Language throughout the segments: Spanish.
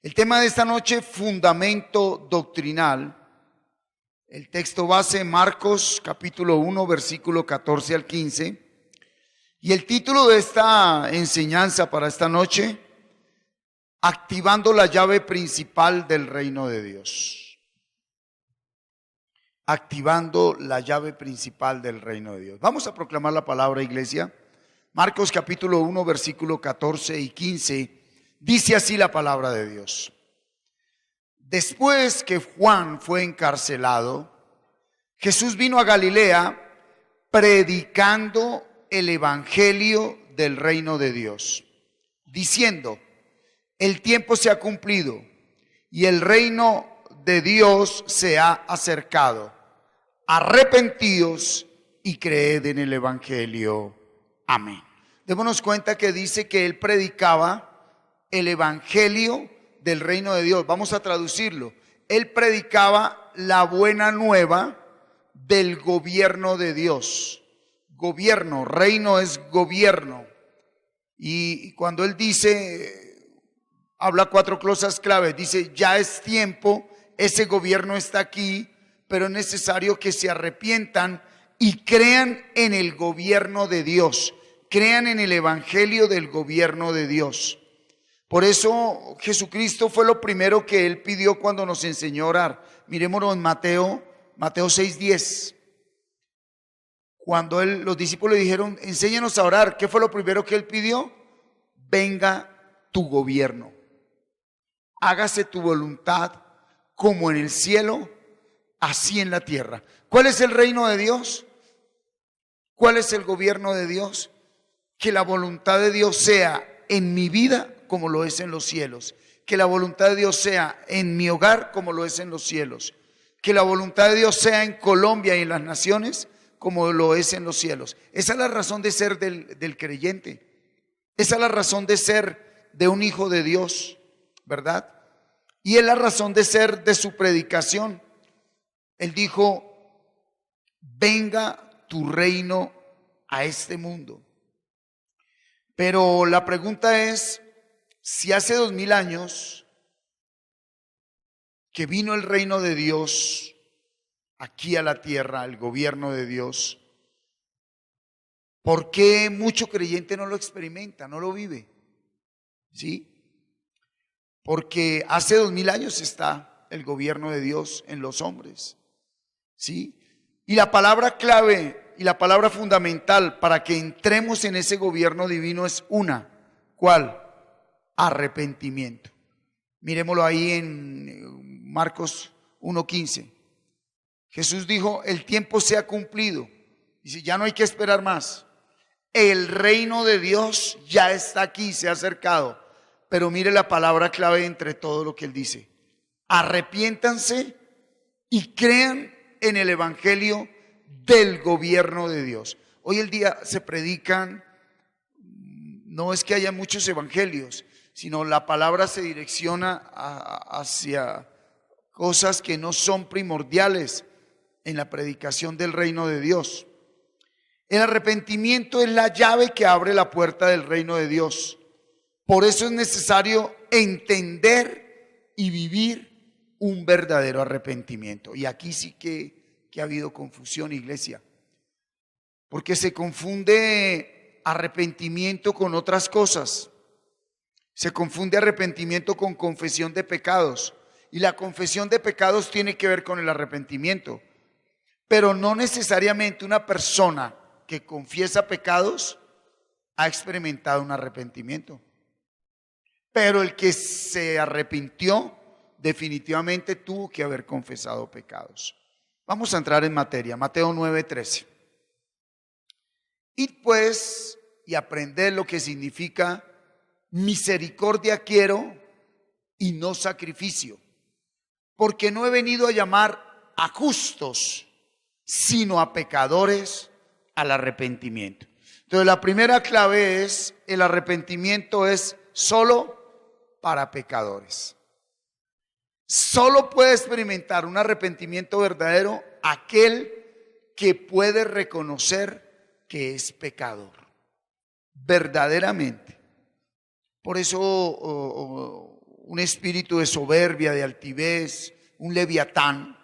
El tema de esta noche, fundamento doctrinal. El texto base, Marcos capítulo 1, versículo 14 al 15. Y el título de esta enseñanza para esta noche, activando la llave principal del reino de Dios. Activando la llave principal del reino de Dios. Vamos a proclamar la palabra, iglesia. Marcos capítulo 1, versículo 14 y 15. Dice así la palabra de Dios. Después que Juan fue encarcelado, Jesús vino a Galilea predicando el evangelio del reino de Dios, diciendo: el tiempo se ha cumplido y el reino de Dios se ha acercado. Arrepentíos y creed en el evangelio. Amén. Démonos cuenta que dice que él predicaba el evangelio del reino de Dios. Vamos a traducirlo. Él predicaba la buena nueva del gobierno de Dios. Gobierno, reino es gobierno. Y cuando él dice, habla cuatro cosas claves. Dice, ya es tiempo, ese gobierno está aquí, pero es necesario que se arrepientan y crean en el gobierno de Dios. Crean en el evangelio del gobierno de Dios. Por eso Jesucristo fue lo primero que él pidió cuando nos enseñó a orar. Miremoslo en Mateo 6:10. Cuando los discípulos le dijeron, enséñanos a orar, ¿qué fue lo primero que él pidió? Venga tu gobierno. Hágase tu voluntad como en el cielo, así en la tierra. ¿Cuál es el reino de Dios? ¿Cuál es el gobierno de Dios? Que la voluntad de Dios sea en mi vida como lo es en los cielos. Que la voluntad de Dios sea en mi hogar como lo es en los cielos. Que la voluntad de Dios sea en Colombia y en las naciones como lo es en los cielos. Esa es la razón de ser del creyente. Esa es la razón de ser de un hijo de Dios, ¿verdad? Y es la razón de ser de su predicación. Él dijo, venga tu reino a este mundo. Pero la pregunta es, si hace 2000 años que vino el reino de Dios aquí a la tierra, el gobierno de Dios, ¿por qué mucho creyente no lo experimenta, no lo vive? ¿Sí? Porque hace 2000 años está el gobierno de Dios en los hombres. ¿Sí? Y la palabra clave y la palabra fundamental para que entremos en ese gobierno divino es una. ¿Cuál? Arrepentimiento. Miremoslo ahí en Marcos 1:15. Jesús dijo, el tiempo se ha cumplido. Dice, ya no hay que esperar más. El reino de Dios ya está aquí, se ha acercado. Pero mire la palabra clave entre todo lo que él dice. Arrepiéntanse y crean en el evangelio del gobierno de Dios. Hoy el día se predican, no es que haya muchos evangelios, sino la palabra se direcciona hacia cosas que no son primordiales en la predicación del reino de Dios. El arrepentimiento es la llave que abre la puerta del reino de Dios. Por eso es necesario entender y vivir un verdadero arrepentimiento. Y aquí sí que ha habido confusión, iglesia, porque se confunde arrepentimiento con otras cosas. Se confunde arrepentimiento con confesión de pecados. Y la confesión de pecados tiene que ver con el arrepentimiento. Pero no necesariamente una persona que confiesa pecados ha experimentado un arrepentimiento. Pero el que se arrepintió definitivamente tuvo que haber confesado pecados. Vamos a entrar en materia. Mateo 9:13. Id pues y aprended lo que significa misericordia quiero y no sacrificio, porque no he venido a llamar a justos, sino a pecadores al arrepentimiento. Entonces la primera clave es, el arrepentimiento es solo para pecadores. Solo puede experimentar un arrepentimiento verdadero aquel que puede reconocer que es pecador, verdaderamente. Por eso un espíritu de soberbia, de altivez, un leviatán,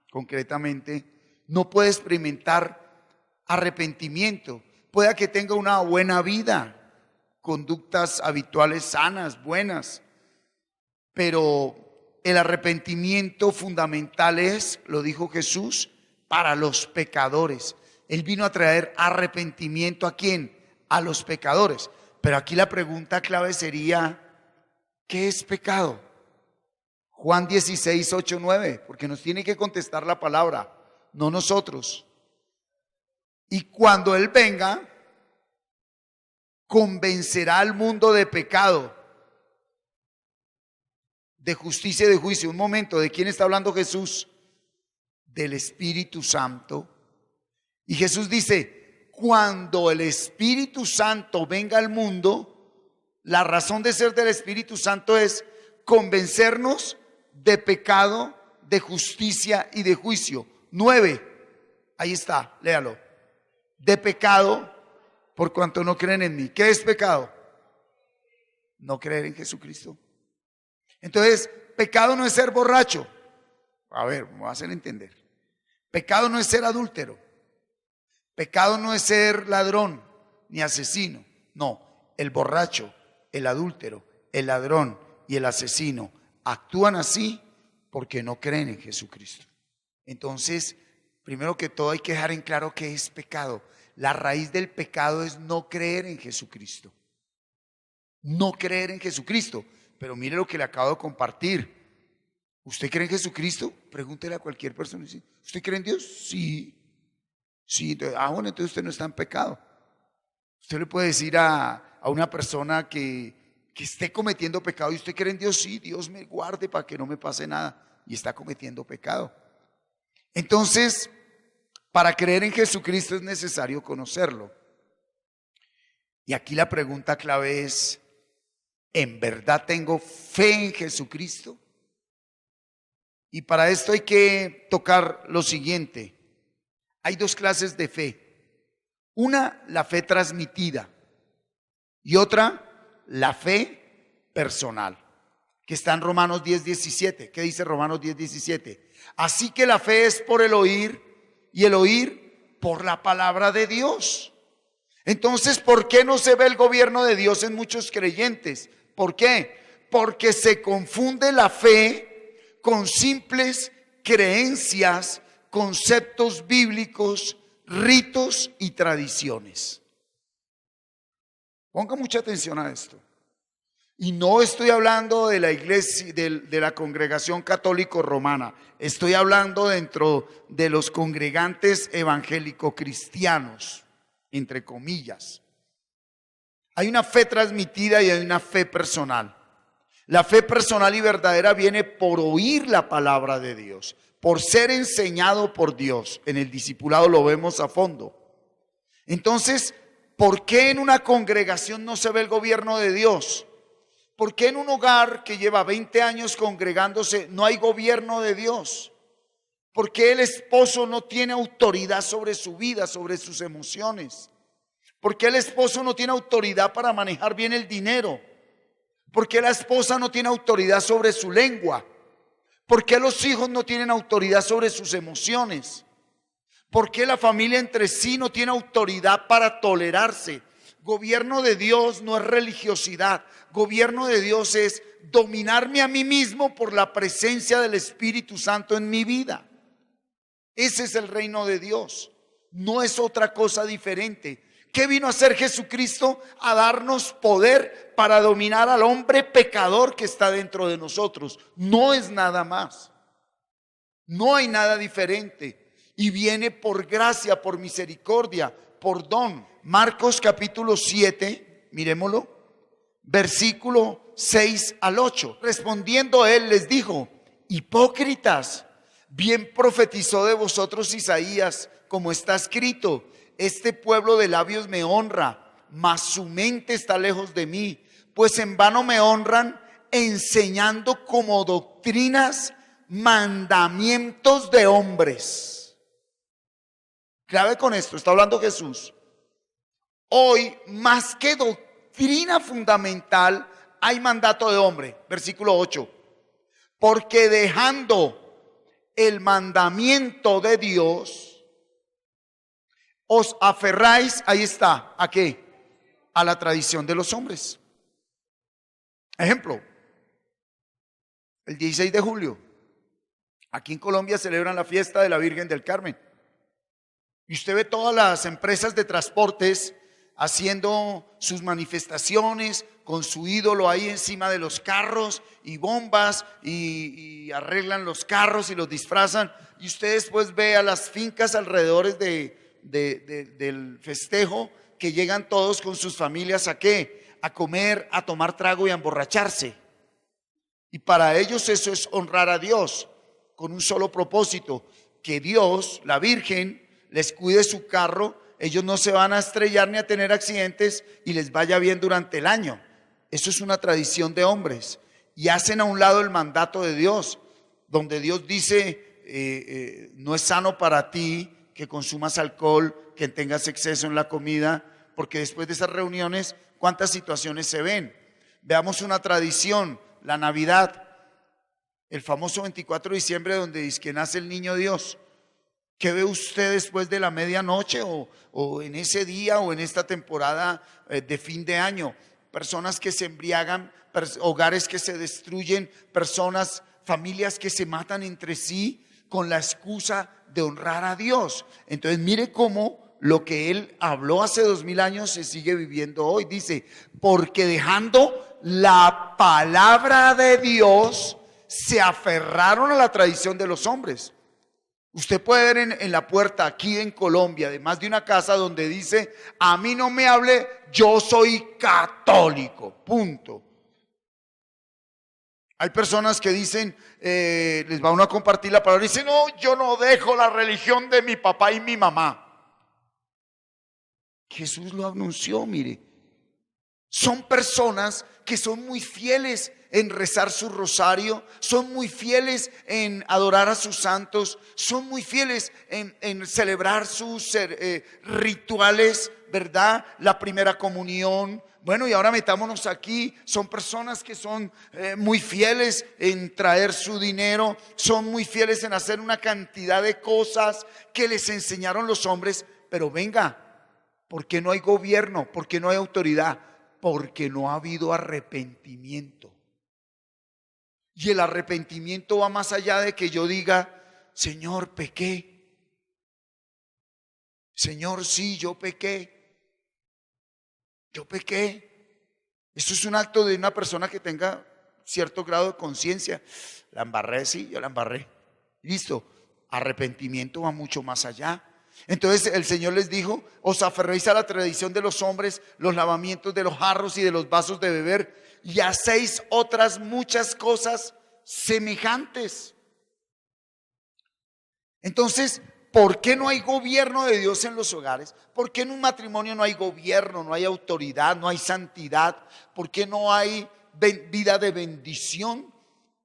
concretamente, no puede experimentar arrepentimiento. Pueda que tenga una buena vida, conductas habituales sanas, buenas, pero el arrepentimiento fundamental es, lo dijo Jesús, para los pecadores. Él vino a traer arrepentimiento ¿a quién? A los pecadores. Pero aquí la pregunta clave sería, ¿qué es pecado? Juan 16, 8, 9, porque nos tiene que contestar la palabra, no nosotros. Y cuando Él venga, convencerá al mundo de pecado, de justicia y de juicio. Un momento, ¿de quién está hablando Jesús? Del Espíritu Santo. Y Jesús dice, cuando el Espíritu Santo venga al mundo, la razón de ser del Espíritu Santo es convencernos de pecado, de justicia y de juicio. 9, ahí está, léalo. De pecado, por cuanto no creen en mí. ¿Qué es pecado? No creer en Jesucristo. Entonces, pecado no es ser borracho. A ver, me voy a hacer entender. Pecado no es ser adúltero. Pecado no es ser ladrón ni asesino. No, el borracho, el adúltero, el ladrón y el asesino actúan así porque no creen en Jesucristo. Entonces, primero que todo hay que dejar en claro qué es pecado. La raíz del pecado es no creer en Jesucristo. No creer en Jesucristo. Pero mire lo que le acabo de compartir. ¿Usted cree en Jesucristo? Pregúntele a cualquier persona. ¿Usted cree en Dios? Sí. Sí, entonces, bueno, entonces usted no está en pecado. Usted le puede decir a una persona que esté cometiendo pecado, ¿y usted cree en Dios? Sí, Dios me guarde para que no me pase nada, y está cometiendo pecado. Entonces, para creer en Jesucristo es necesario conocerlo. Y aquí la pregunta clave es, ¿en verdad tengo fe en Jesucristo? Y para esto hay que tocar lo siguiente. Hay dos clases de fe. Una, la fe transmitida, y otra, la fe personal, que está en Romanos 10:17. ¿Qué dice Romanos 10:17? Así que la fe es por el oír, y el oír por la palabra de Dios. Entonces, ¿por qué no se ve el gobierno de Dios en muchos creyentes? ¿Por qué? Porque se confunde la fe con simples creencias, conceptos bíblicos, ritos y tradiciones. Ponga mucha atención a esto. Y no estoy hablando de la iglesia, de la congregación católico romana. Estoy hablando dentro de los congregantes evangélico-cristianos, entre comillas. Hay una fe transmitida y hay una fe personal. La fe personal y verdadera viene por oír la palabra de Dios, por ser enseñado por Dios. En el discipulado lo vemos a fondo. Entonces, ¿por qué en una congregación no se ve el gobierno de Dios? ¿Por qué en un hogar que lleva 20 años congregándose no hay gobierno de Dios? ¿Por qué el esposo no tiene autoridad sobre su vida, sobre sus emociones? ¿Por qué el esposo no tiene autoridad para manejar bien el dinero? ¿Por qué la esposa no tiene autoridad sobre su lengua? ¿Por qué los hijos no tienen autoridad sobre sus emociones? ¿Por qué la familia entre sí no tiene autoridad para tolerarse? Gobierno de Dios no es religiosidad. Gobierno de Dios es dominarme a mí mismo por la presencia del Espíritu Santo en mi vida. Ese es el reino de Dios. No es otra cosa diferente. ¿Qué vino a hacer Jesucristo? A darnos poder para dominar al hombre pecador que está dentro de nosotros. No es nada más. No hay nada diferente. Y viene por gracia, por misericordia, por don. Marcos capítulo 7, miremoslo, versículo 6 al 8. Respondiendo él les dijo: hipócritas, bien profetizó de vosotros Isaías, como está escrito: este pueblo de labios me honra, mas su mente está lejos de mí, pues en vano me honran, enseñando como doctrinas mandamientos de hombres. Clave con esto, está hablando Jesús. Hoy, más que doctrina fundamental, hay mandato de hombre, versículo 8. Porque dejando el mandamiento de Dios, os aferráis, ahí está, ¿a qué? A la tradición de los hombres. Ejemplo, el 16 de julio, aquí en Colombia celebran la fiesta de la Virgen del Carmen. Y usted ve todas las empresas de transportes haciendo sus manifestaciones con su ídolo ahí encima de los carros y bombas y arreglan los carros y los disfrazan. Y usted después ve a las fincas alrededor del festejo que llegan todos con sus familias ¿a qué? A comer, a tomar trago y a emborracharse. Y para ellos eso es honrar a Dios con un solo propósito, que Dios, la Virgen, les cuide su carro, ellos no se van a estrellar ni a tener accidentes y les vaya bien durante el año. Eso es una tradición de hombres y hacen a un lado el mandato de Dios, donde Dios dice, no es sano para ti que consumas alcohol, que tengas exceso en la comida, porque después de esas reuniones, ¿cuántas situaciones se ven? Veamos una tradición, la Navidad, el famoso 24 de diciembre donde dice que nace el niño Dios. ¿Qué ve usted después de la medianoche o en ese día o en esta temporada de fin de año? Personas que se embriagan, hogares que se destruyen, personas, familias que se matan entre sí con la excusa de honrar a Dios. Entonces mire cómo lo que él habló hace 2000 años se sigue viviendo hoy. Dice, porque dejando la palabra de Dios, se aferraron a la tradición de los hombres. Usted puede ver en la puerta aquí en Colombia, de más de una casa donde dice, a mí no me hable, yo soy católico, punto. Hay personas que dicen, les va uno a compartir la palabra y dicen, no, yo no dejo la religión de mi papá y mi mamá. Jesús lo anunció, mire. Son personas que son muy fieles en rezar su rosario, son muy fieles en adorar a sus santos, son muy fieles en celebrar sus rituales, ¿verdad? La primera comunión. Bueno, y ahora metámonos aquí, son personas que son muy fieles en traer su dinero, son muy fieles en hacer una cantidad de cosas que les enseñaron los hombres, pero venga, ¿por qué no hay gobierno? ¿Por qué no hay autoridad? Porque no ha habido arrepentimiento. Y el arrepentimiento va más allá de que yo diga, Señor, pequé. Señor, sí, yo pequé. Yo pequé. Eso es un acto de una persona que tenga cierto grado de conciencia. La embarré, sí, yo la embarré. Listo. Arrepentimiento va mucho más allá. Entonces el Señor les dijo, os aferréis a la tradición de los hombres, los lavamientos de los jarros y de los vasos de beber, y hacéis otras muchas cosas semejantes. Entonces, ¿por qué no hay gobierno de Dios en los hogares? ¿Por qué en un matrimonio no hay gobierno, no hay autoridad, no hay santidad? ¿Por qué no hay vida de bendición?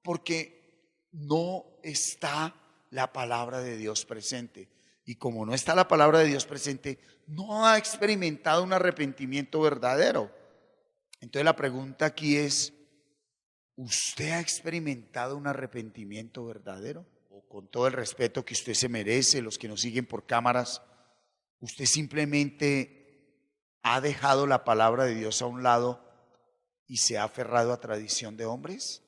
Porque no está la palabra de Dios presente. Y como no está la palabra de Dios presente, no ha experimentado un arrepentimiento verdadero. Entonces la pregunta aquí es, ¿usted ha experimentado un arrepentimiento verdadero? O con todo el respeto que usted se merece, los que nos siguen por cámaras, ¿usted simplemente ha dejado la palabra de Dios a un lado y se ha aferrado a tradición de hombres?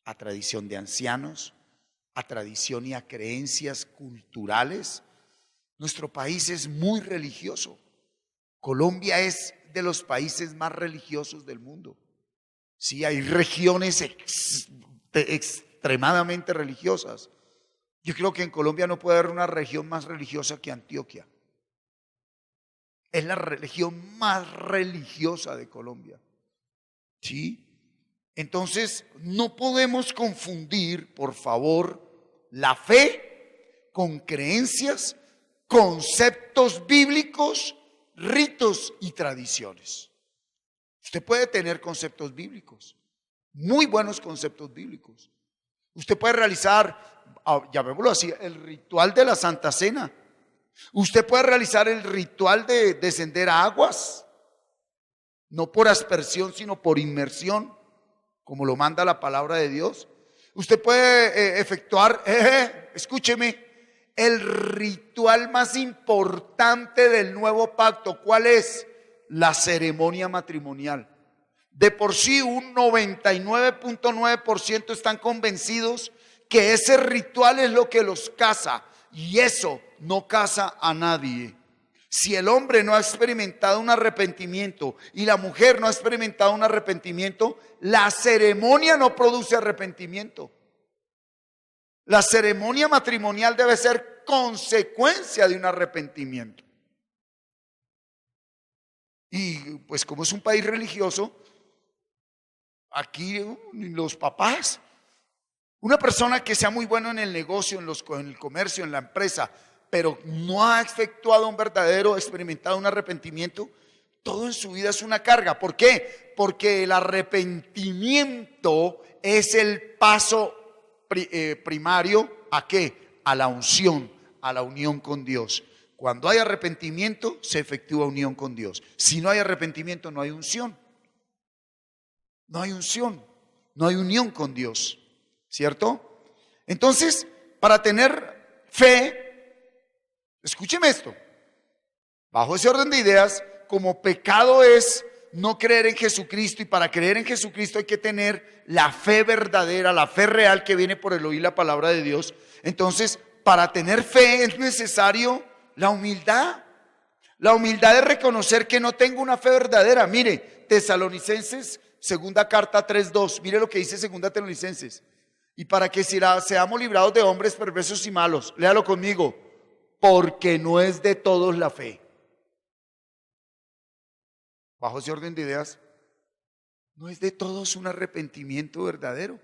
¿A tradición de ancianos? ¿A tradición y a creencias culturales? Nuestro país es muy religioso. Colombia es de los países más religiosos del mundo. Sí, hay regiones extremadamente religiosas. Yo creo que en Colombia no puede haber una región más religiosa que Antioquia. Es la región más religiosa de Colombia. ¿Sí? Entonces, no podemos confundir, por favor, la fe con creencias, conceptos bíblicos, ritos y tradiciones. Usted puede tener conceptos bíblicos, muy buenos conceptos bíblicos. Usted puede realizar, llamémoslo así, el ritual de la Santa Cena. Usted puede realizar el ritual de descender a aguas. no por aspersión, sino por inmersión, como lo manda la palabra de Dios. Usted puede efectuar, escúcheme, el ritual más importante del nuevo pacto. ¿Cuál es? La ceremonia matrimonial. De por sí un 99.9% están convencidos que ese ritual es lo que los casa, y eso no casa a nadie. Si el hombre no ha experimentado un arrepentimiento y la mujer no ha experimentado un arrepentimiento, la ceremonia no produce arrepentimiento. La ceremonia matrimonial debe ser consecuencia de un arrepentimiento. Y pues como es un país religioso, aquí los papás, una persona que sea muy bueno en el negocio, en el comercio, en la empresa, pero no ha efectuado un verdadero, experimentado un arrepentimiento, todo en su vida es una carga. ¿Por qué? Porque el arrepentimiento es el paso primario ¿a qué? A la unción, a la unión con Dios. Cuando hay arrepentimiento, se efectúa unión con Dios. Si no hay arrepentimiento, no hay unción. No hay unción, no hay unión con Dios, ¿cierto? Entonces, para tener fe, escúcheme esto, bajo ese orden de ideas, como pecado es no creer en Jesucristo, y para creer en Jesucristo hay que tener la fe verdadera, la fe real que viene por el oír la palabra de Dios. Entonces, para tener fe es necesario la humildad de reconocer que no tengo una fe verdadera. Mire, Tesalonicenses, segunda carta 3:2, mire lo que dice segunda Tesalonicenses: y para que seamos librados de hombres perversos y malos, léalo conmigo, porque no es de todos la fe. Bajo ese orden de ideas, no es de todos un arrepentimiento verdadero,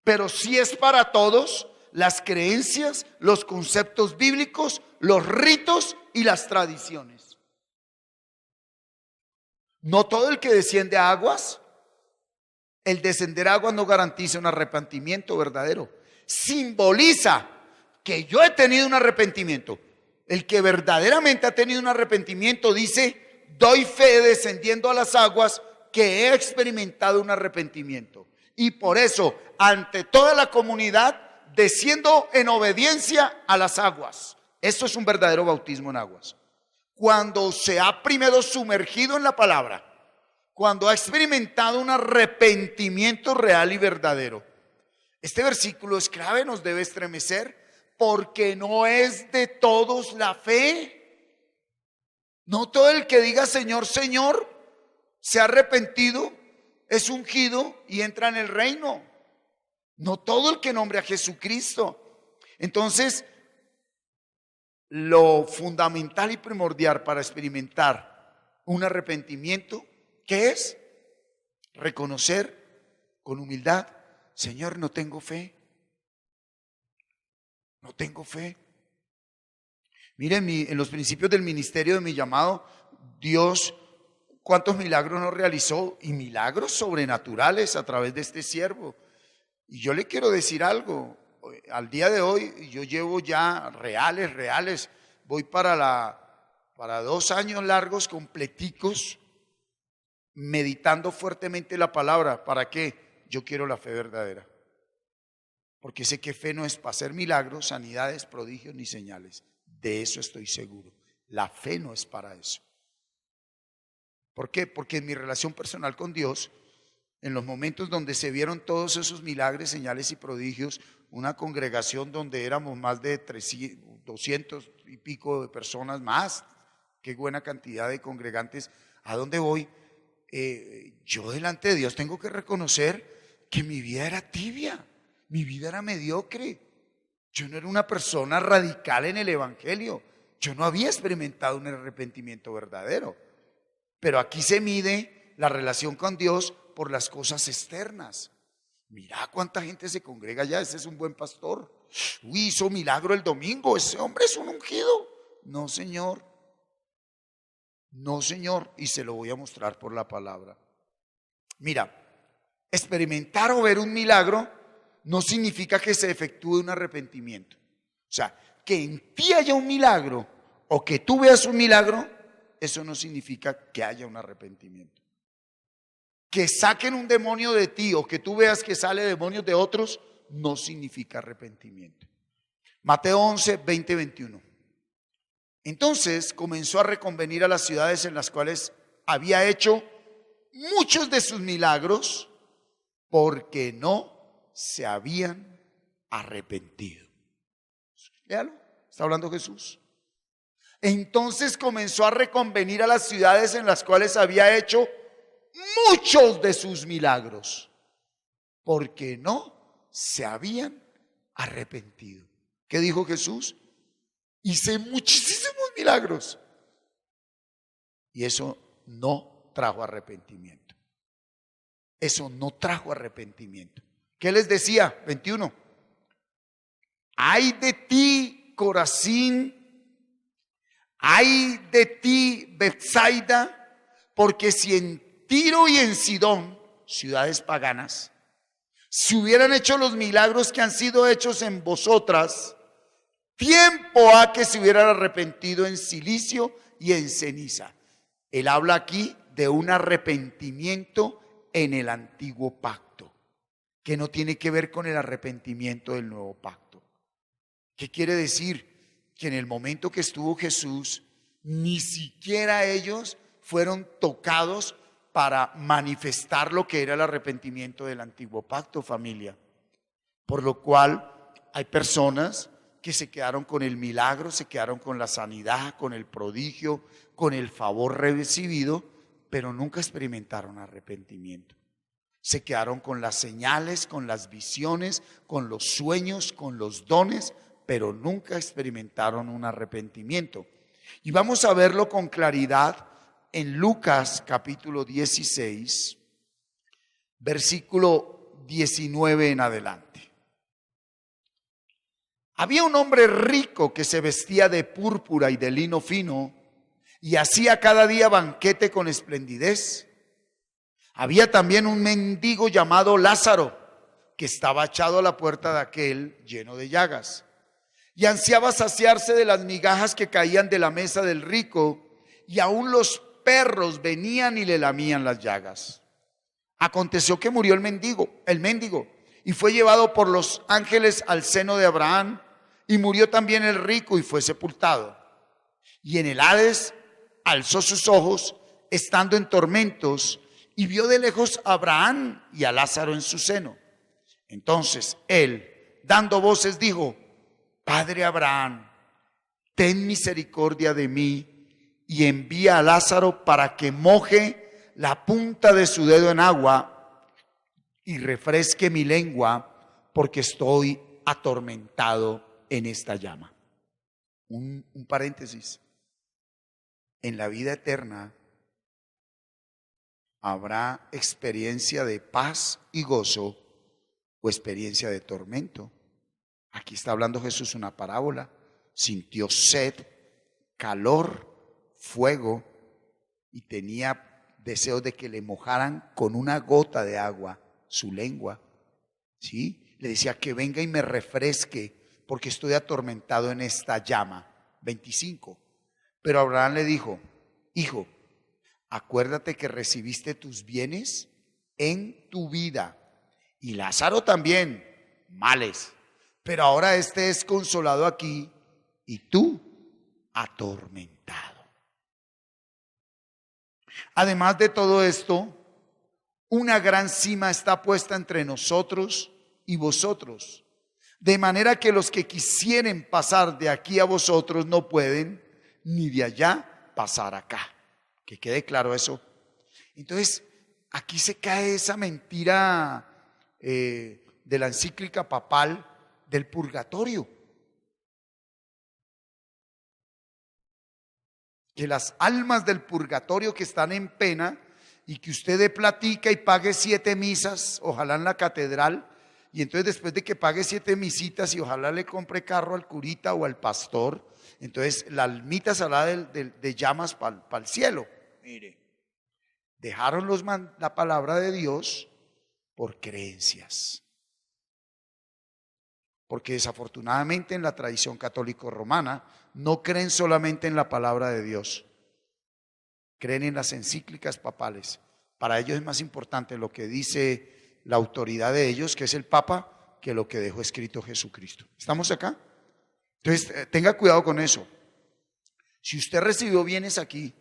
pero sí es para todos las creencias, los conceptos bíblicos, los ritos y las tradiciones. No todo el que desciende a aguas, el descender a aguas no garantiza un arrepentimiento verdadero. Simboliza que yo he tenido un arrepentimiento. El que verdaderamente ha tenido un arrepentimiento dice: doy fe descendiendo a las aguas que he experimentado un arrepentimiento. Y por eso, ante toda la comunidad, desciendo en obediencia a las aguas. Esto es un verdadero bautismo en aguas. Cuando se ha primero sumergido en la palabra, cuando ha experimentado un arrepentimiento real y verdadero. Este versículo es clave, nos debe estremecer, porque no es de todos la fe. No todo el que diga Señor, Señor, se ha arrepentido, es ungido y entra en el reino. No todo el que nombre a Jesucristo. Entonces, lo fundamental y primordial para experimentar un arrepentimiento, ¿qué es? Reconocer con humildad: Señor, no tengo fe. No tengo fe. Miren, en los principios del ministerio de mi llamado, Dios, ¿cuántos milagros nos realizó? Y milagros sobrenaturales a través de este siervo. Y yo le quiero decir algo. Al día de hoy yo llevo ya reales, voy para 2 años largos completicos meditando fuertemente la palabra. ¿Para qué? Yo quiero la fe verdadera, porque sé que fe no es para hacer milagros, sanidades, prodigios ni señales. De eso estoy seguro. La fe no es para eso. ¿Por qué? Porque en mi relación personal con Dios, en los momentos donde se vieron todos esos milagros, señales y prodigios, una congregación donde éramos más de 200 y pico de personas más, qué buena cantidad de congregantes. ¿A dónde voy? Yo delante de Dios tengo que reconocer que mi vida era tibia, mi vida era mediocre. Yo no era una persona radical en el evangelio. Yo no había experimentado un arrepentimiento verdadero. Pero aquí se mide la relación con Dios por las cosas externas. Mira cuánta gente se congrega allá. Ese es un buen pastor. Uy, hizo milagro el domingo. Ese hombre es un ungido. No, señor. No, señor. Y se lo voy a mostrar por la palabra. Mira, experimentar o ver un milagro no significa que se efectúe un arrepentimiento. O sea, que en ti haya un milagro o que tú veas un milagro eso no significa que haya un arrepentimiento. Que saquen un demonio de ti o que tú veas que sale demonios de otros, no significa arrepentimiento. Mateo 11, 20, 21. Entonces comenzó a reconvenir a las ciudades en las cuales había hecho muchos de sus milagros, porque no se habían arrepentido. Léalo, está hablando Jesús. Entonces comenzó a reconvenir a las ciudades en las cuales había hecho muchos de sus milagros, porque no se habían arrepentido. ¿Qué dijo Jesús? Hice muchísimos milagros y eso no trajo arrepentimiento. Eso no trajo arrepentimiento. ¿Qué les decía? 21. Ay de ti, Corazín, ay de ti, Betsaida, porque si en Tiro y en Sidón, ciudades paganas, si hubieran hecho los milagros que han sido hechos en vosotras, tiempo ha que se hubieran arrepentido en silicio y en ceniza. Él habla aquí de un arrepentimiento en el antiguo pacto, que no tiene que ver con el arrepentimiento del nuevo pacto. ¿Qué quiere decir? Que en el momento que estuvo Jesús, ni siquiera ellos fueron tocados para manifestar lo que era el arrepentimiento del antiguo pacto, familia. Por lo cual hay personas que se quedaron con el milagro, se quedaron con la sanidad, con el prodigio, con el favor recibido, pero nunca experimentaron arrepentimiento. Se quedaron con las señales, con las visiones, con los sueños, con los dones, pero nunca experimentaron un arrepentimiento. Y vamos a verlo con claridad en Lucas capítulo 16, versículo 19 en adelante. Había un hombre rico que se vestía de púrpura y de lino fino y hacía cada día banquete con esplendidez. Había también un mendigo llamado Lázaro que estaba echado a la puerta de aquel lleno de llagas y ansiaba saciarse de las migajas que caían de la mesa del rico, y aún los perros venían y le lamían las llagas. Aconteció que murió el mendigo, y fue llevado por los ángeles al seno de Abraham, y murió también el rico y fue sepultado. Y en el Hades alzó sus ojos, estando en tormentos, y vio de lejos a Abraham y a Lázaro en su seno. Entonces él, dando voces, dijo: Padre Abraham, ten misericordia de mí y envía a Lázaro para que moje la punta de su dedo en agua y refresque mi lengua, porque estoy atormentado en esta llama. Un paréntesis. En la vida eterna habrá experiencia de paz y gozo o experiencia de tormento. Aquí está hablando Jesús una parábola. Sintió sed, calor, fuego, y tenía deseo de que le mojaran con una gota de agua su lengua. ¿Sí? Le decía que venga y me refresque, porque estoy atormentado en esta llama. 25. Pero Abraham le dijo: Hijo, acuérdate que recibiste tus bienes en tu vida, y Lázaro también males, pero ahora este es consolado aquí y tú atormentado. Además de todo esto, una gran cima está puesta entre nosotros y vosotros, de manera que los que quisieren pasar de aquí a vosotros no pueden, ni de allá pasar acá. Que quede claro eso. Entonces, aquí se cae esa mentira de la encíclica papal del purgatorio. Que las almas del purgatorio que están en pena y que usted dé platica y pague 7 misas, ojalá en la catedral, y entonces después de que pague 7 misitas y ojalá le compre carro al curita o al pastor, entonces la almita saldrá de llamas para el cielo. Mire, dejaron la palabra de Dios por creencias. Porque desafortunadamente en la tradición católico romana no creen solamente en la palabra de Dios, creen en las encíclicas papales. Para ellos es más importante lo que dice la autoridad de ellos, que es el Papa, que lo que dejó escrito Jesucristo. ¿Estamos acá? Entonces, tenga cuidado con eso. Si usted recibió bienes aquí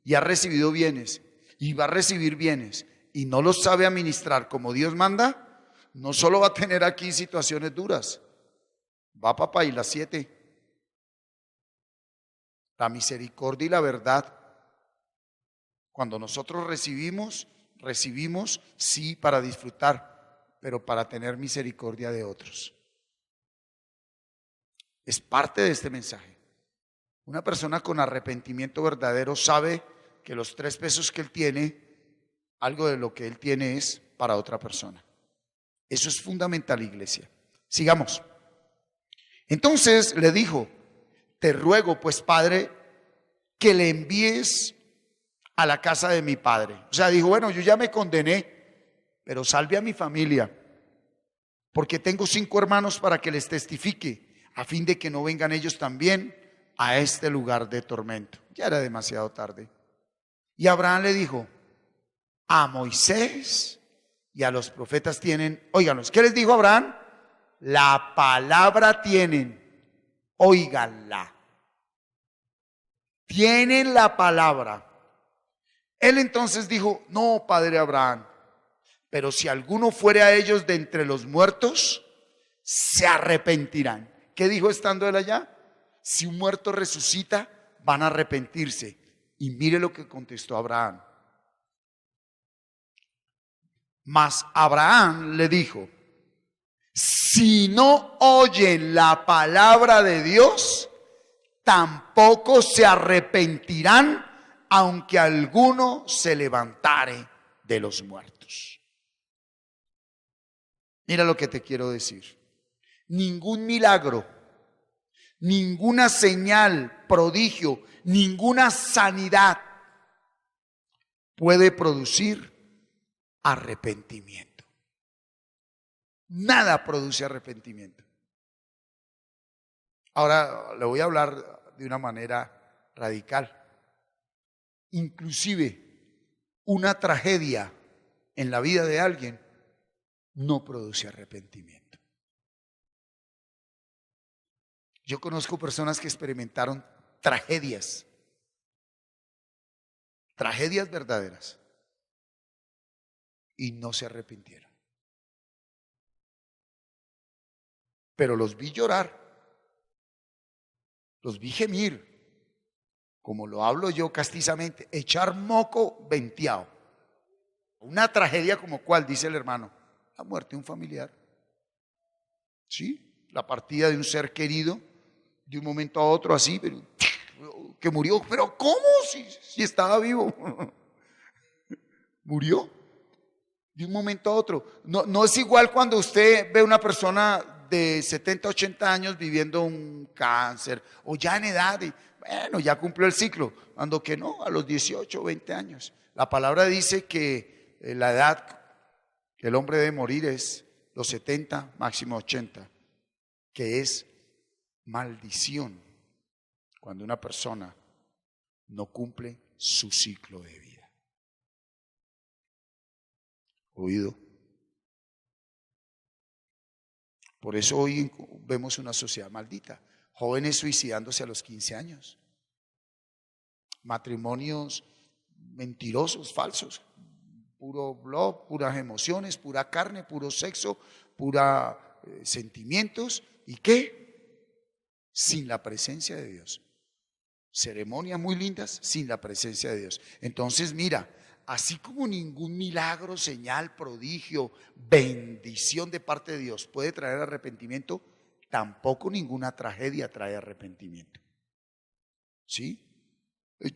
y ha recibido bienes y va a recibir bienes y no los sabe administrar como Dios manda, no solo va a tener aquí situaciones duras, va papá y las 7. La misericordia y la verdad. Cuando nosotros recibimos sí para disfrutar, pero para tener misericordia de otros. Es parte de este mensaje. Una persona con arrepentimiento verdadero sabe que los 3 pesos que él tiene, algo de lo que él tiene es para otra persona. Eso es fundamental, iglesia. Sigamos. Entonces le dijo: te ruego pues, Padre, que le envíes a la casa de mi padre. O sea, dijo, bueno, yo ya me condené, pero salve a mi familia, porque tengo 5 hermanos para que les testifique, a fin de que no vengan ellos también a este lugar de tormento. Ya era demasiado tarde. Y Abraham le dijo: a Moisés y a los profetas tienen, óiganlos. ¿Qué les dijo Abraham? La palabra tienen, óiganla. Tienen la palabra. Él entonces dijo: no, padre Abraham, pero si alguno fuere a ellos de entre los muertos, se arrepentirán. ¿Qué dijo estando él allá? Si un muerto resucita, van a arrepentirse. Y mire lo que contestó Abraham. Mas Abraham le dijo: si no oyen la palabra de Dios, tampoco se arrepentirán, aunque alguno se levantare de los muertos. Mira lo que te quiero decir. Ningún milagro, ninguna señal, prodigio, ninguna sanidad puede producir arrepentimiento. Nada produce arrepentimiento. Ahora le voy a hablar de una manera radical. Inclusive una tragedia en la vida de alguien no produce arrepentimiento. Yo conozco personas que experimentaron tragedias verdaderas, y no se arrepintieron. Pero los vi llorar, los vi gemir, como lo hablo yo castizamente, echar moco venteado. Una tragedia como cuál, dice el hermano: la muerte de un familiar. Sí, la partida de un ser querido, de un momento a otro así, pero que murió. Pero ¿cómo? Si estaba vivo. Murió de un momento a otro. No es igual cuando usted ve una persona de 70, 80 años viviendo un cáncer, o ya en edad, y bueno, ya cumplió el ciclo, cuando que no, a los 18, 20 años. La palabra dice que la edad que el hombre debe morir es los 70, máximo 80, que es maldición cuando una persona no cumple su ciclo de vida. ¿Oído? Por eso hoy vemos una sociedad maldita. Jóvenes suicidándose a los 15 años. Matrimonios mentirosos, falsos. Puro blog, puras emociones, pura carne, puro sexo, pura sentimientos. ¿Y qué? Sin la presencia de Dios. Ceremonias muy lindas sin la presencia de Dios. Entonces mira, así como ningún milagro, señal, prodigio, bendición de parte de Dios puede traer arrepentimiento, tampoco ninguna tragedia trae arrepentimiento. ¿Sí?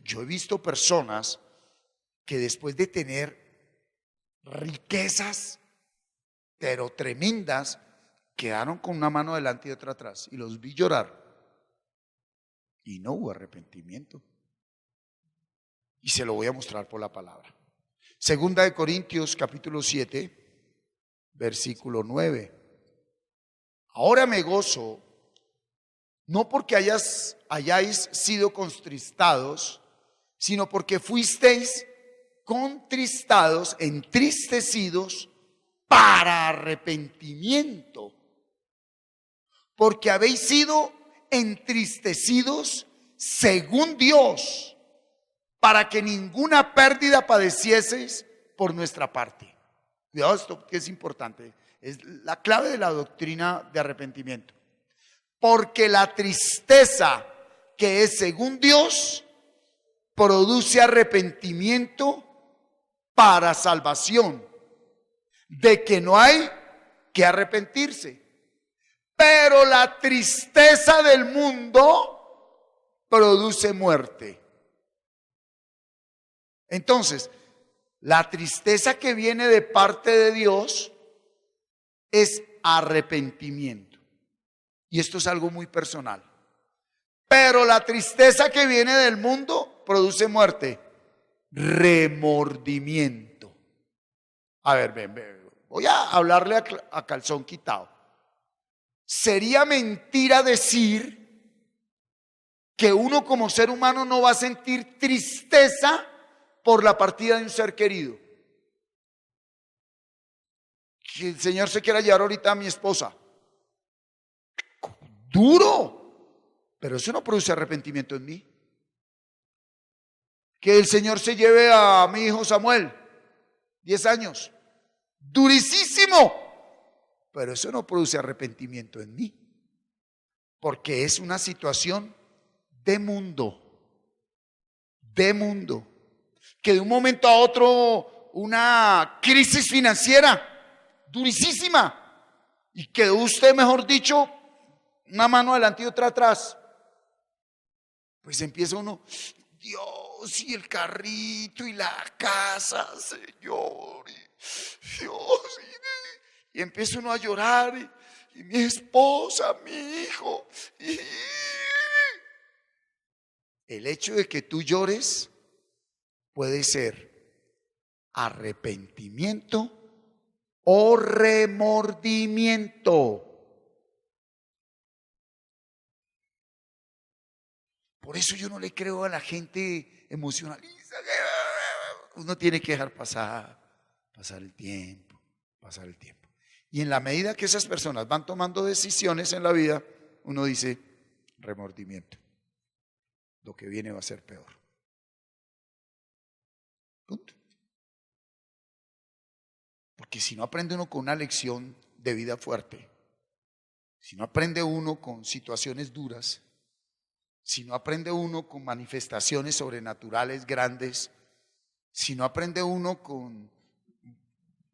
Yo he visto personas que después de tener riquezas, pero tremendas, quedaron con una mano delante y otra atrás, y los vi llorar, y no hubo arrepentimiento. Y se lo voy a mostrar por la palabra. Segunda de Corintios capítulo 7, versículo 9. Ahora me gozo, no porque hayáis sido contristados, sino porque fuisteis contristados, entristecidos para arrepentimiento, porque habéis sido entristecidos según Dios, para que ninguna pérdida padecieseis por nuestra parte. Cuidado, esto que es importante, es la clave de la doctrina de arrepentimiento. Porque la tristeza que es según Dios produce arrepentimiento para salvación, de que no hay que arrepentirse. Pero la tristeza del mundo produce muerte. Entonces, la tristeza que viene de parte de Dios es arrepentimiento. Y esto es algo muy personal. Pero la tristeza que viene del mundo produce muerte. Remordimiento. A ver, ven. Voy a hablarle a calzón quitado. Sería mentira decir que uno como ser humano no va a sentir tristeza por la partida de un ser querido. Que el Señor se quiera llevar ahorita a mi esposa. Duro, pero eso no produce arrepentimiento en mí. Que el Señor se lleve a mi hijo Samuel, 10 años. Durísimo, pero eso no produce arrepentimiento en mí, porque es una situación de mundo, que de un momento a otro una crisis financiera durísima y quedó usted, mejor dicho, una mano adelante y otra atrás. Pues empieza uno, Dios, y el carrito y la casa, Señor, y Dios, y empieza uno a llorar, y mi esposa, mi hijo, y el hecho de que tú llores puede ser arrepentimiento o remordimiento. Por eso yo no le creo a la gente emocionalista. Uno tiene que dejar pasar el tiempo. Y en la medida que esas personas van tomando decisiones en la vida, uno dice, remordimiento. Lo que viene va a ser peor. Punto. Porque si no aprende uno con una lección de vida fuerte, si no aprende uno con situaciones duras, si no aprende uno con manifestaciones sobrenaturales grandes, si no aprende uno con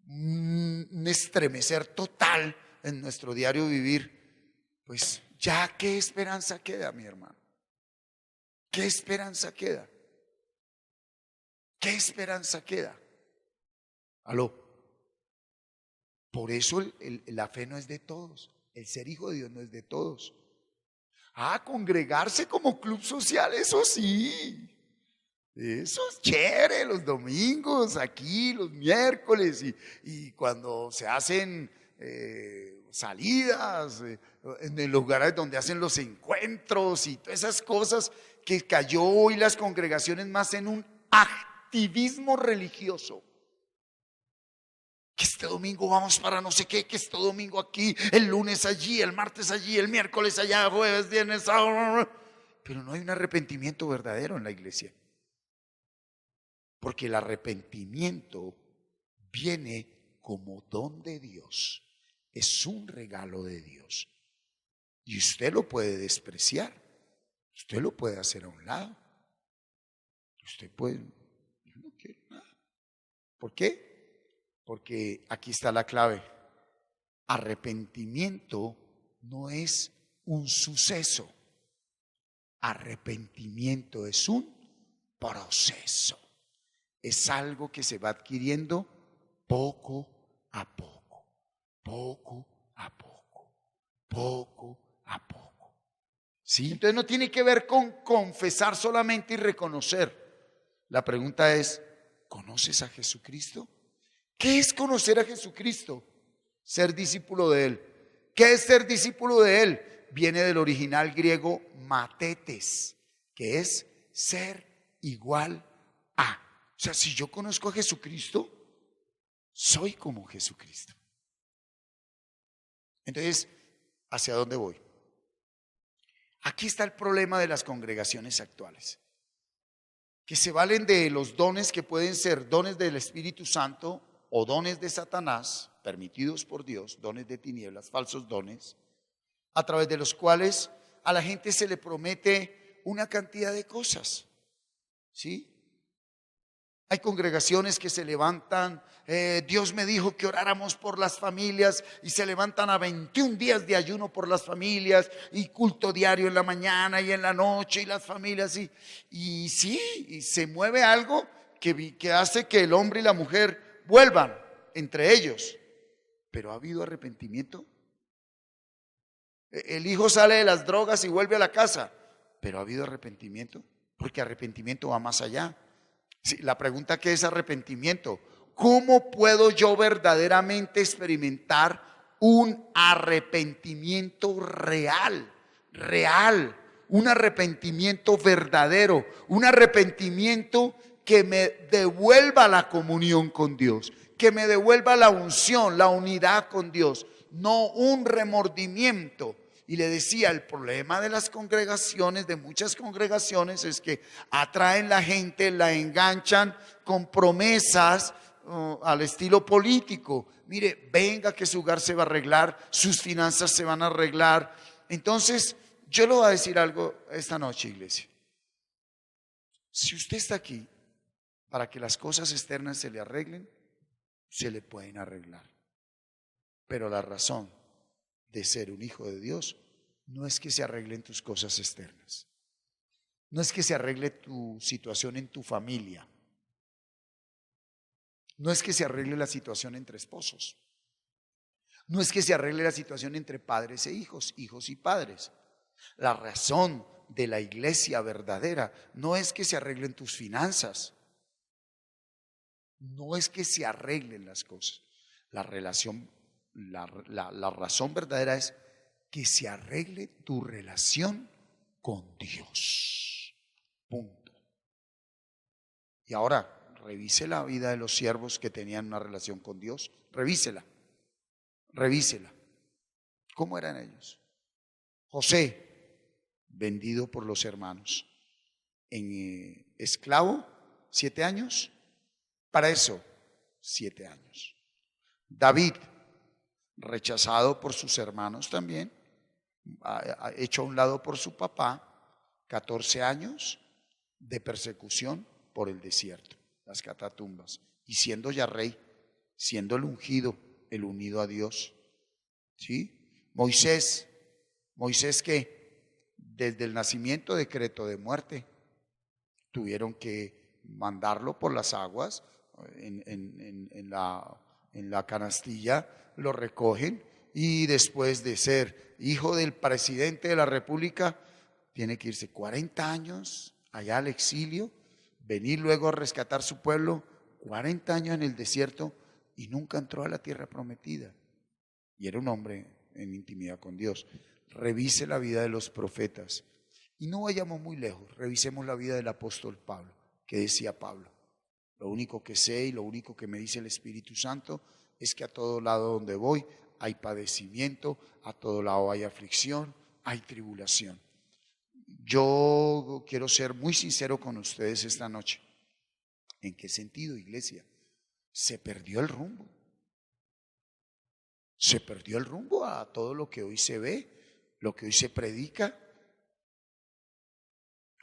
un estremecer total en nuestro diario vivir, pues ya qué esperanza queda, mi hermano. ¿Qué esperanza queda? ¿Qué esperanza queda? Aló. Por eso la fe no es de todos. El ser hijo de Dios no es de todos. Congregarse como club social, eso sí. Eso es chévere, los domingos aquí, los miércoles y cuando se hacen salidas en los lugares donde hacen los encuentros y todas esas cosas, que cayó hoy las congregaciones más en un activismo religioso. Que este domingo vamos para no sé qué, que este domingo aquí, el lunes allí, el martes allí, el miércoles allá, jueves, viernes, sábado. Pero no hay un arrepentimiento verdadero en la iglesia. Porque el arrepentimiento viene como don de Dios. Es un regalo de Dios. Y usted lo puede despreciar. Usted lo puede hacer a un lado. Usted puede, yo no quiero nada. ¿Por qué? Porque aquí está la clave. Arrepentimiento no es un suceso. Arrepentimiento es un proceso. Es algo que se va adquiriendo poco a poco, poco a poco, poco a poco. ¿Sí? Entonces no tiene que ver con confesar solamente y reconocer. La pregunta es, ¿conoces a Jesucristo? ¿Qué es conocer a Jesucristo? Ser discípulo de Él. ¿Qué es ser discípulo de Él? Viene del original griego matetes, que es ser igual sea, si yo conozco a Jesucristo, soy como Jesucristo. Entonces, ¿hacia dónde voy? Aquí está el problema de las congregaciones actuales, que se valen de los dones que pueden ser dones del Espíritu Santo o dones de Satanás, permitidos por Dios, dones de tinieblas, falsos dones, a través de los cuales a la gente se le promete una cantidad de cosas, ¿sí? Hay congregaciones que se levantan, Dios me dijo que oráramos por las familias, y se levantan a 21 días de ayuno por las familias, y culto diario en la mañana y en la noche, y las familias, y sí, y se mueve algo que hace que el hombre y la mujer vuelvan entre ellos. Pero ¿ha habido arrepentimiento? El hijo sale de las drogas y vuelve a la casa, pero ¿ha habido arrepentimiento? Porque arrepentimiento va más allá. Sí, la pregunta que es arrepentimiento. ¿Cómo puedo yo verdaderamente experimentar un arrepentimiento real? Real, un arrepentimiento verdadero, un arrepentimiento que me devuelva la comunión con Dios, que me devuelva la unción, la unidad con Dios, no un remordimiento. Y le decía, el problema de las congregaciones, de muchas congregaciones, es que atraen la gente, la enganchan con promesas al estilo político. Mire, venga que su hogar se va a arreglar, sus finanzas se van a arreglar. Entonces, yo le voy a decir algo esta noche, iglesia. Si usted está aquí para que las cosas externas se le arreglen, se le pueden arreglar. Pero la razón de ser un hijo de Dios no es que se arreglen tus cosas externas, no es que se arregle tu situación en tu familia, no es que se arregle la situación entre esposos, no es que se arregle la situación entre padres e hijos, hijos y padres. La razón de la iglesia verdadera no es que se arreglen tus finanzas, no es que se arreglen las cosas. La razón verdadera es que se arregle tu relación con Dios. Punto. Y ahora, revise la vida de los siervos que tenían una relación con Dios. Revísela. ¿Cómo eran ellos? José, vendido por los hermanos, en esclavo, 7 años. Para eso, 7 años. David, rechazado por sus hermanos también, hecho a un lado por su papá, 14 años de persecución por el desierto, las catatumbas, y siendo ya rey, siendo el ungido, el unido a Dios. ¿Sí? Moisés que desde el nacimiento decreto de muerte, tuvieron que mandarlo por las aguas, en la canastilla, lo recogen, y después de ser hijo del presidente de la República, tiene que irse 40 años allá al exilio, venir luego a rescatar su pueblo, 40 años en el desierto, y nunca entró a la tierra prometida. Y era un hombre en intimidad con Dios. Revise la vida de los profetas. Y no vayamos muy lejos, revisemos la vida del apóstol Pablo. ¿Qué decía Pablo? Lo único que sé y lo único que me dice el Espíritu Santo es que a todo lado donde voy hay padecimiento, a todo lado hay aflicción, hay tribulación. Yo quiero ser muy sincero con ustedes esta noche. ¿En qué sentido, iglesia? Se perdió el rumbo. Se perdió el rumbo a todo lo que hoy se ve, lo que hoy se predica.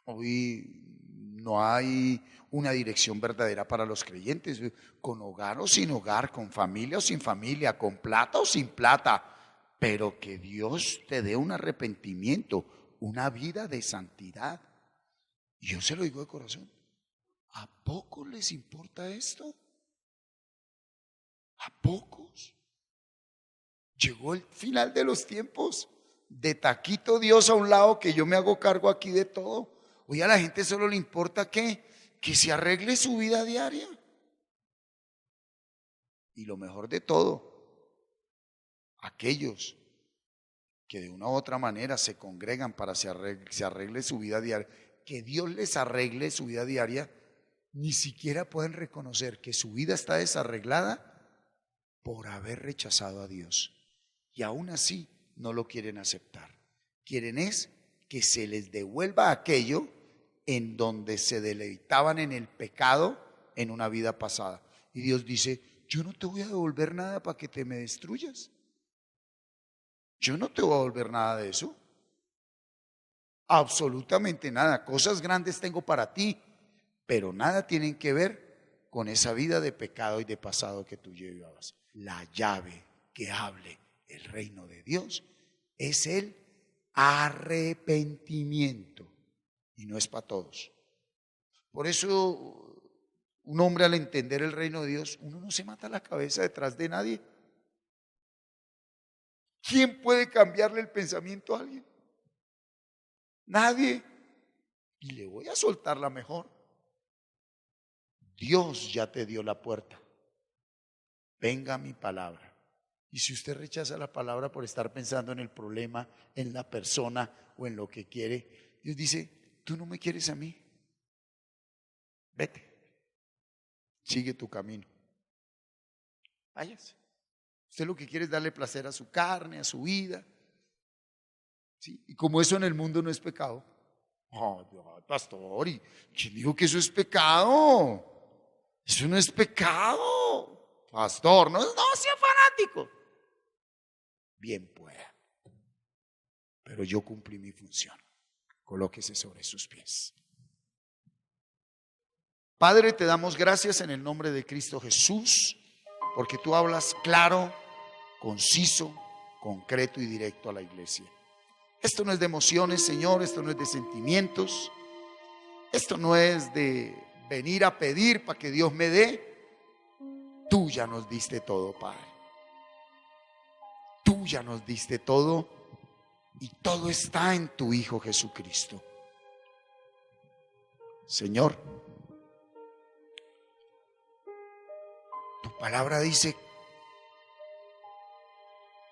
Hoy no hay una dirección verdadera para los creyentes, con hogar o sin hogar, con familia o sin familia, con plata o sin plata, pero que Dios te dé un arrepentimiento, una vida de santidad. Y yo se lo digo de corazón, ¿a pocos les importa esto? ¿A pocos? Llegó el final de los tiempos. De taquito Dios a un lado, que yo me hago cargo aquí de todo. Hoy a la gente solo le importa que se arregle su vida diaria. Y lo mejor de todo, aquellos que de una u otra manera se congregan para se arregle su vida diaria, que Dios les arregle su vida diaria, ni siquiera pueden reconocer que su vida está desarreglada por haber rechazado a Dios. Y aún así no lo quieren aceptar. Quieren es que se les devuelva aquello en donde se deleitaban en el pecado en una vida pasada. Y Dios dice, yo no te voy a devolver nada para que te me destruyas. Yo no te voy a devolver nada de eso. Absolutamente nada. Cosas grandes tengo para ti, pero nada tienen que ver con esa vida de pecado y de pasado que tú llevabas. La llave que hable el reino de Dios es el arrepentimiento, y no es para todos. Por eso un hombre, al entender el reino de Dios, uno no se mata la cabeza detrás de nadie. ¿Quién puede cambiarle el pensamiento a alguien? Nadie. Y le voy a soltar la mejor. Dios ya te dio la puerta. Venga mi palabra. Y si usted rechaza la palabra por estar pensando en el problema, en la persona o en lo que quiere, Dios dice, tú no me quieres a mí. Vete. Sigue tu camino. Váyase. Usted lo que quiere es darle placer a su carne, a su vida. ¿Sí? Y como eso en el mundo no es pecado. Oh, pastor, ¿y quién dijo que eso es pecado? Eso no es pecado. Pastor, no sea fanático. Bien pueda. Pero yo cumplí mi función. Colóquese sobre sus pies. Padre, te damos gracias en el nombre de Cristo Jesús, porque tú hablas claro, conciso, concreto y directo a la iglesia. Esto no es de emociones, Señor, esto no es de sentimientos, esto no es de venir a pedir para que Dios me dé. Tú ya nos diste todo, Padre. Tú ya nos diste todo y todo está en tu Hijo Jesucristo. Señor, tu palabra dice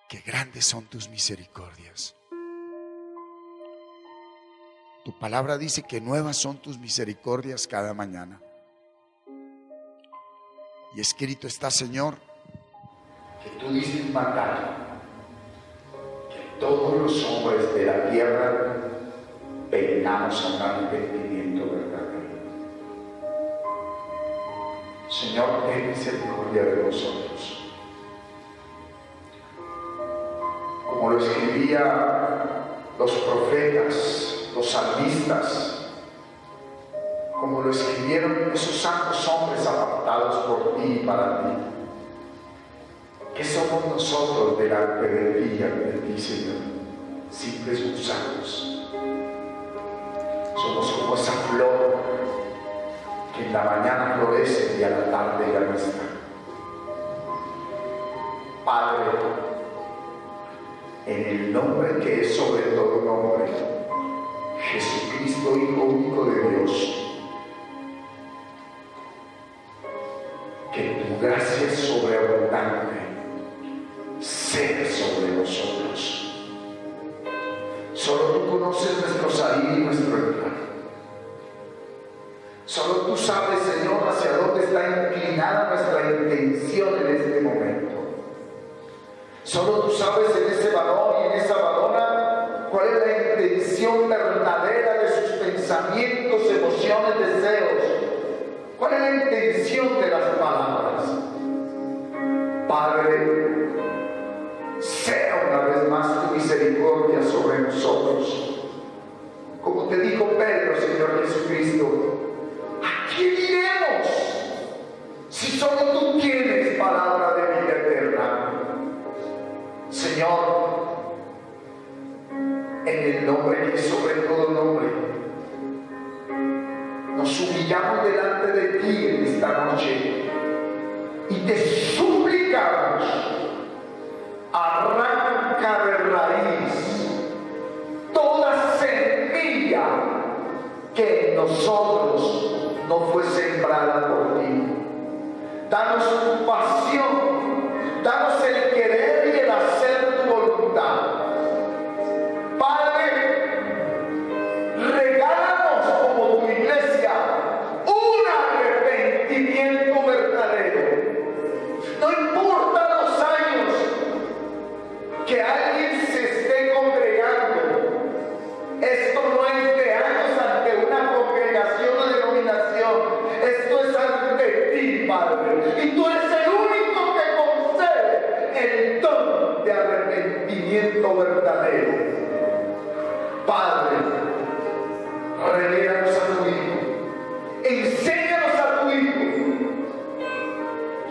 que grandes son tus misericordias. Tu palabra dice que nuevas son tus misericordias cada mañana. Y escrito está, Señor, que tú diste un mandato, que todos los hombres de la tierra vengamos a un arrepentimiento verdadero. Señor, ten misericordia de nosotros. Como lo escribía los profetas, los salmistas, como lo escribieron esos santos hombres apartados por ti y para ti. ¿Qué somos nosotros delante de ti, Señor? Simples gusanos. Somos como esa flor que en la mañana florece y a la tarde ya no está. Padre, en el nombre que es sobre todo nombre, Jesucristo, Hijo único de Dios, que tu gracia sobreabundante sea sobre nosotros. Solo tú conoces nuestro salir y nuestro entrar. Solo tú sabes, Señor, hacia dónde está inclinada nuestra intención en este momento. Solo tú sabes en ese varón y en esa varona cuál es la intención verdadera de sus pensamientos, emociones, deseos. ¿Cuál es la intención de las palabras? Padre, sea una vez más tu misericordia sobre nosotros. Como te dijo Pedro, Señor Jesucristo, ¿a quién iremos si solo tú tienes palabra de vida eterna? Señor, en el nombre que es sobre todo nombre, nos humillamos delante de ti en esta noche y te suplicamos, arranca de raíz toda semilla que en nosotros no fue sembrada por ti. Danos tu pasión, danos el querer y el hacer tu voluntad. Padre, regálanos como tu iglesia un arrepentimiento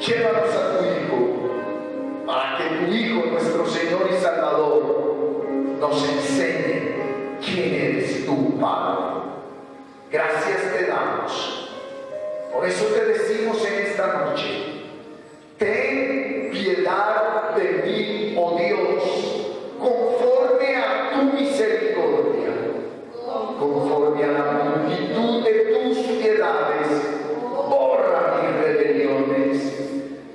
llévanos a tu Hijo, para que tu Hijo, nuestro Señor y Salvador, nos enseñe quién eres tú, Padre. Gracias te damos. Por eso te decimos en esta noche: ten piedad de mí, oh Dios, conforme a tu misericordia, conforme a la multitud de tus piedades, borra mis rebeliones,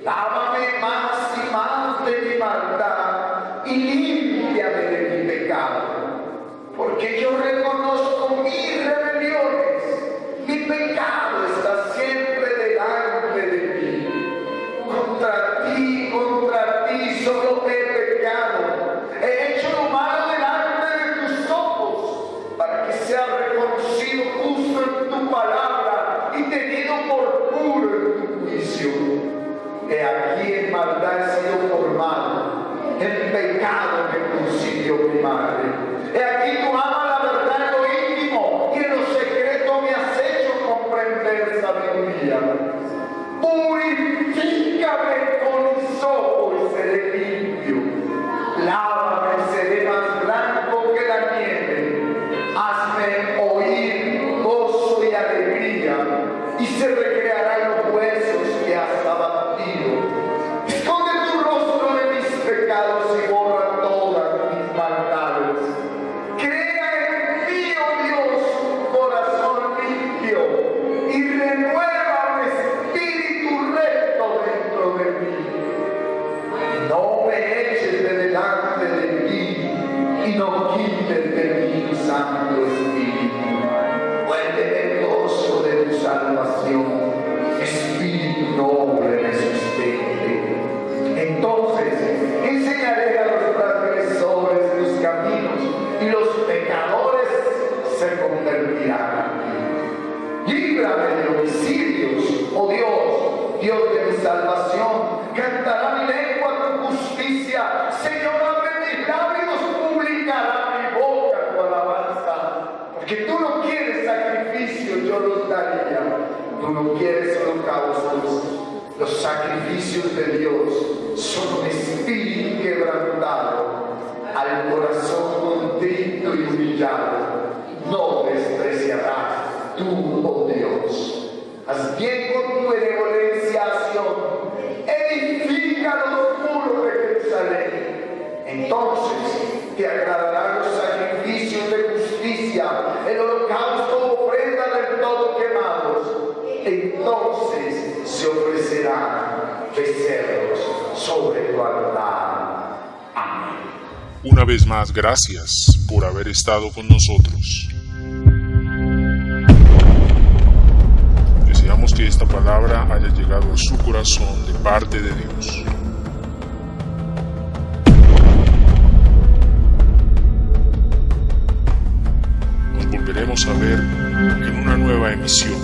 lávame más y más de mi maldad y límpiame de mi pecado, porque yo reconozco mis rebeliones, mi pecado está siempre delante de mí. Contra ti solo he pecado, he hecho lo malo delante de tus ojos, para que sea reconocido justo en tu palabra y tenido por puro en tu juicio. He aquí en maldad he sido formado, en pecado me concibió mi madre. He aquí tú amas la verdad en lo íntimo, y en lo secreto me has hecho comprender sabiduría. Purifícame con hisopo y seré limpio. Lávame y seré más blanco que la nieve. Hazme oír gozo y alegría, y se recrearán los huesos que has abatido. Esconde tu rostro de mis pecados y borra todas mis maldades. Crea en mí, oh Dios, un corazón limpio, y renueva un espíritu recto dentro de mí. No me eches de delante de ti, y no quites de mí tu Santo Espíritu. Vuélveme el gozo de tu salvación, Espíritu noble me sustente. Entonces enseñaré a los transgresores tus caminos, y los pecadores se convertirán a ti. Líbrame de homicidios, oh Dios, Dios de mi salvación. Cantará mi lengua tu justicia. Señor, abre mis labios, publicará mi boca tu alabanza. Porque tú no quieres sacrificios, yo los daría. Tú no quieres holocaustos. Los sacrificios de Dios son un espíritu quebrantado, al corazón contrito y humillado no despreciarás tú, oh Dios. Haz bien con tu benevolencia a Sion, edifica los muros de Jerusalén. Entonces te agradarán los sacrificios de justicia, el holocausto, ofrenda del todo quemados. Entonces se ofrecerán becerros sobre tu altar. Amén. Una vez más, gracias por haber estado con nosotros. Deseamos que esta palabra haya llegado a su corazón de parte de Dios. Nos volveremos a ver en una nueva emisión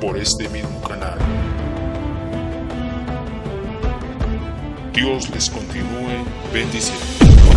por este mismo canal. Dios les continúe bendiciendo.